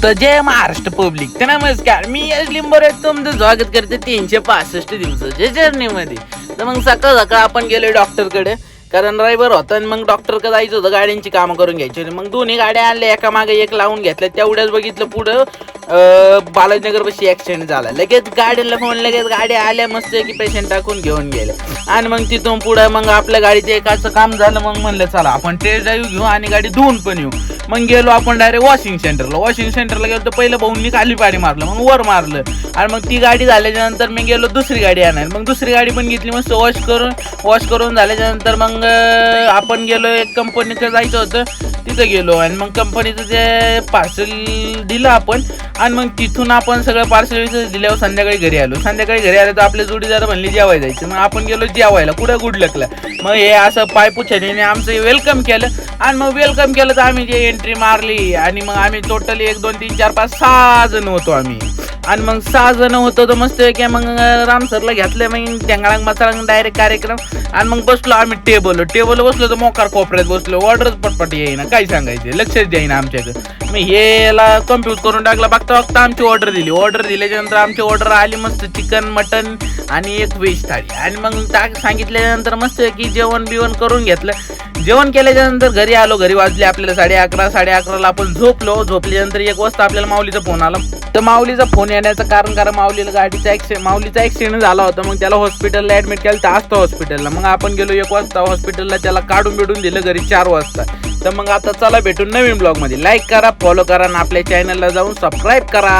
तर जय महाराष्ट्र पब्लिक, तर नमस्कार. मी यश लिंबोरे तुमचं स्वागत करते 365 दिवसाच्या जर्नीमध्ये. तर मग सकाळ सकाळ आपण गेलो डॉक्टरकडे, कारण रविवार होता आणि मग डॉक्टरकडे जायचं होतं, गाड्यांची कामं करून घ्यायची होती. मग दोन्ही गाड्या आणल्या, एका मागे एक लावून घेतल्या. तेवढ्याच बघितलं पुढं बालाजीनगर पाशी ऍक्सिडेंट झाला. लगेच गाडीला फोन, लगेच गाड्या आल्या मस्त की पेशंट टाकून घेऊन गेले. आणि मग तिथून पुढं मग आपल्या गाडीचं एकाचं काम झालं. मग म्हणलं चला आपण टेस्ट ड्राईव्ह घेऊ आणि गाडी धुवून पण येऊ. मग गेलो आपण डायरेक्ट वॉशिंग सेंटरला गेलो. तर पहिलं भाऊंनी खाली पाडी मारलं, मग वर मारलं. आणि मग ती गाडी झाल्याच्या नंतर मी गेलो दुसरी गाडी आणायला. मग दुसरी गाडी पण घेतली, मस्त वॉश करून झाल्याच्या नंतर मग आपण गेलो एक कंपनीचं जायचं होतं, तिथं गेलो. आणि मग कंपनीचं जे पार्सल दिलं आपण, आणि मग तिथून आपण सगळं पार्सल दिल्यावर संध्याकाळी घरी आलो. तर आपले जोडीदार म्हणले जेवायला जायचं. मग आपण गेलो जेवायला कुठं गुडलकला. मग हे असं पायपुछाने आमचं वेलकम केलं. आणि मग वेलकम केलं तर आम्ही जे एंट्री मारली. आणि मग आम्ही टोटली 1 2 3 4 5 6 जण होतो आम्ही. आणि मग 6 जण होतो तर मस्त की मग रामसरला घेतलं. मग ढेंगाळांग मसाळांग डायरेक्ट कार्यक्रम. आणि मग बसलो आम्ही टेबल बसलो तर मोकार कोपऱ्यात बसलो. ऑर्डरच पटपट येईना, काय सांगायचे, लक्षच द्यायना आमच्याकडे. मग हेला कम्प्यूज करून टाकला. बघता आमची ऑर्डर दिल्याच्या नंतर आमची ऑर्डर आली मस्त चिकन मटन आणि एक व्हेज थाळी. आणि मग सांगितल्यानंतर मस्त की जेवण करून घेतलं. जेवण केल्याच्या नंतर घरी आलो. घरी वाजले आपल्याला 11:30 आपण झोपल्यानंतर 1 वाजता आपल्याला माऊलीचा फोन आला. तर माऊलीचा फोन येण्याचं कारण माऊलीला माऊलीचा ऍक्सिडेंट झाला होता. मग त्याला हॉस्पिटलला ऍडमिट केलं. तर असतो हॉस्पिटलला. मग आपण गेलो 1 वाजता हॉस्पिटलला, त्याला काढून दिलं घरी 4 वाजता. तर मग आता चला भेटून नवीन ब्लॉग मध्ये. लाईक करा, फॉलो करा आणि आपल्या चॅनलला जाऊन सबस्क्राईब करा.